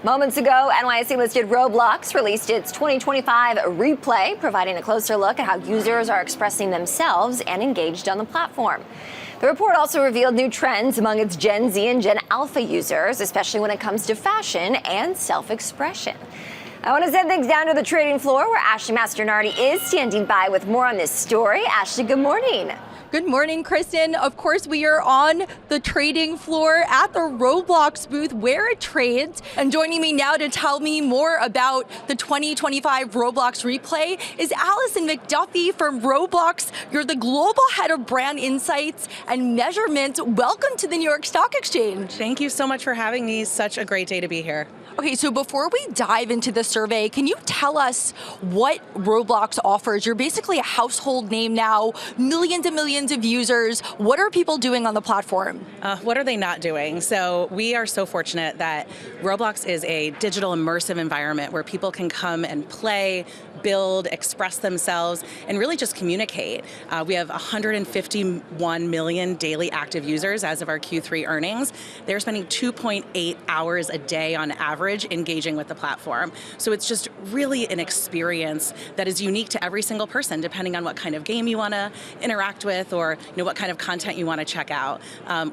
Moments ago, NYC-listed Roblox released its 2025 replay, providing a closer look at how users are expressing themselves and engaged on the platform. The report also revealed new trends among its Gen Z and Gen Alpha users, especially when it comes to fashion and self-expression. I want to send things down to the trading floor where Ashley Masternardi is standing by with more on this story. Ashley, good morning. Good morning, Kristen. Of course, we are on the trading floor at the Roblox booth where it trades. And joining me now to tell me more about the 2025 Roblox replay is Allison McDuffie from Roblox. You're the global head of brand insights and measurement. Welcome to the New York Stock Exchange. Thank you so much for having me. Such a great day to be here. Okay, so before we dive into the survey, can you tell us what Roblox offers? You're basically a household name now, millions and millions of users. What are people doing on the platform? What are they not doing? So we are so fortunate that Roblox is a digital immersive environment where people can come and play, build, express themselves, and really just communicate. We have 151 million daily active users as of our Q3 earnings. They're spending 2.8 hours a day on average engaging with the platform. So it's just really an experience that is unique to every single person, depending on what kind of game you want to interact with or what kind of content you want to check out.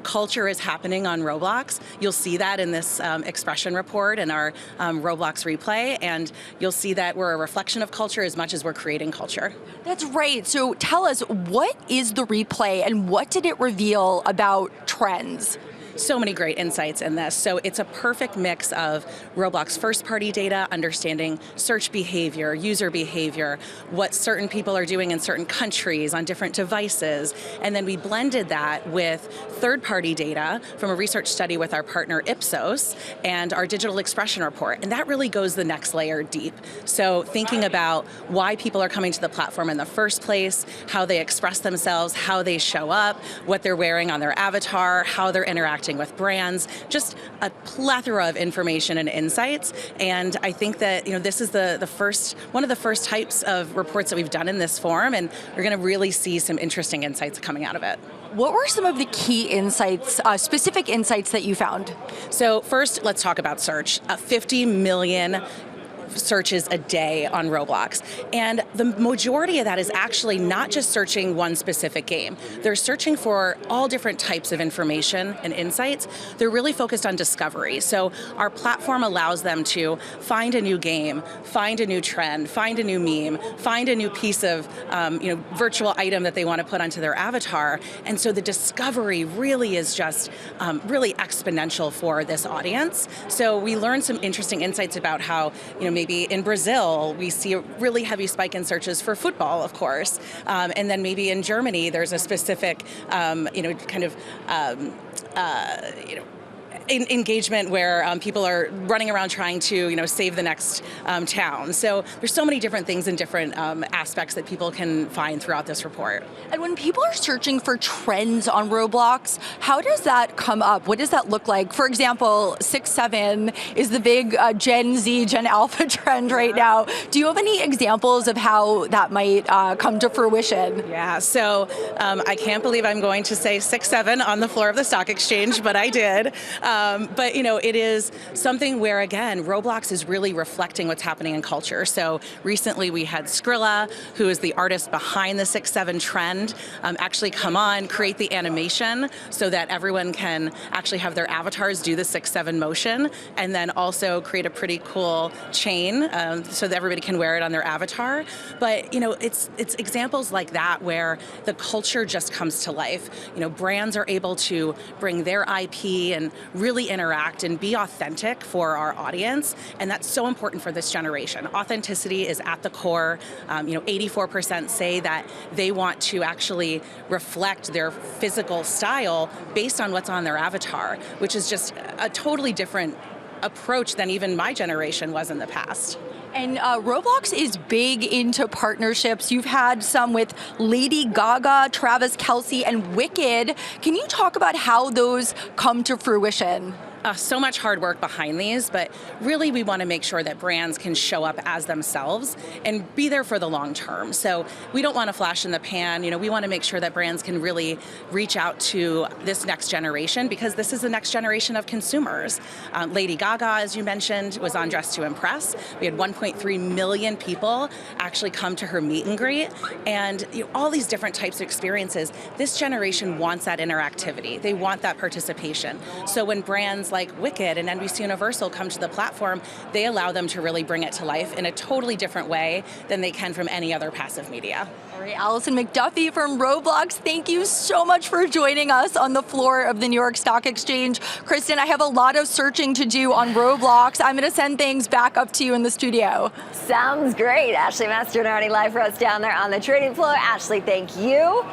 Culture is happening on Roblox. You'll see that in this expression report and our Roblox replay, and you'll see that we're a reflection of culture as much as we're creating culture. That's right. So tell us, what is the replay and what did it reveal about trends? So many great insights in this. So it's a perfect mix of Roblox first-party data, understanding search behavior, user behavior, what certain people are doing in certain countries on different devices, and then we blended that with third-party data from a research study with our partner Ipsos and our digital expression report, and that really goes the next layer deep. So thinking about why people are coming to the platform in the first place, how they express themselves, how they show up, what they're wearing on their avatar, how they're interacting with brands, just a plethora of information and insights. And I think that this is one of the first types of reports that we've done in this form, and we're going to really see some interesting insights coming out of it. What were some of the key insights, specific insights that you found? So first, let's talk about search. 50 million searches a day on Roblox. And the majority of that is actually not just searching one specific game. They're searching for all different types of information and insights. They're really focused on discovery. So our platform allows them to find a new game, find a new trend, find a new meme, find a new piece of virtual item that they want to put onto their avatar. And so the discovery really is just really exponential for this audience. So we learned some interesting insights about how, maybe in Brazil, we see a really heavy spike in searches for football, of course. And then maybe in Germany, there's a specific, engagement where people are running around trying to save the next town. So there's so many different things and different aspects that people can find throughout this report. And when people are searching for trends on Roblox, how does that come up? What does that look like? For example, 6'7" is the big Gen Z, Gen Alpha trend right now. Do you have any examples of how that might come to fruition? Yeah, so I can't believe I'm going to say 6'7" on the floor of the stock exchange, but I did. But it is something where, again, Roblox is really reflecting what's happening in culture. So recently we had Skrilla, who is the artist behind the 6'7" trend, actually come on, create the animation so that everyone can actually have their avatars do the 6'7" motion, and then also create a pretty cool chain so that everybody can wear it on their avatar. But it's examples like that where the culture just comes to life. Brands are able to bring their IP and really interact and be authentic for our audience, and that's so important for this generation. Authenticity is at the core. 84% say that they want to actually reflect their physical style based on what's on their avatar, which is just a totally different approach than even my generation was in the past. And Roblox is big into partnerships. You've had some with Lady Gaga, Travis Kelce, and Wicked. Can you talk about how those come to fruition? so much hard work behind these, but really we want to make sure that brands can show up as themselves and be there for the long term. So we don't want to flash in the pan. We want to make sure that brands can really reach out to this next generation, because this is the next generation of consumers. Lady Gaga, as you mentioned, was on Dress to Impress. We had 1.3 million people actually come to her meet and greet, and all these different types of experiences. This generation wants that interactivity. They want that participation. So when brands like Wicked and NBC Universal come to the platform, they allow them to really bring it to life in a totally different way than they can from any other passive media. All right, Allison McDuffie from Roblox, thank you so much for joining us on the floor of the New York Stock Exchange. Kristen, I have a lot of searching to do on Roblox. I'm going to send things back up to you in the studio. Sounds great. Ashley Masternardi live for us down there on the trading floor. Ashley, thank you.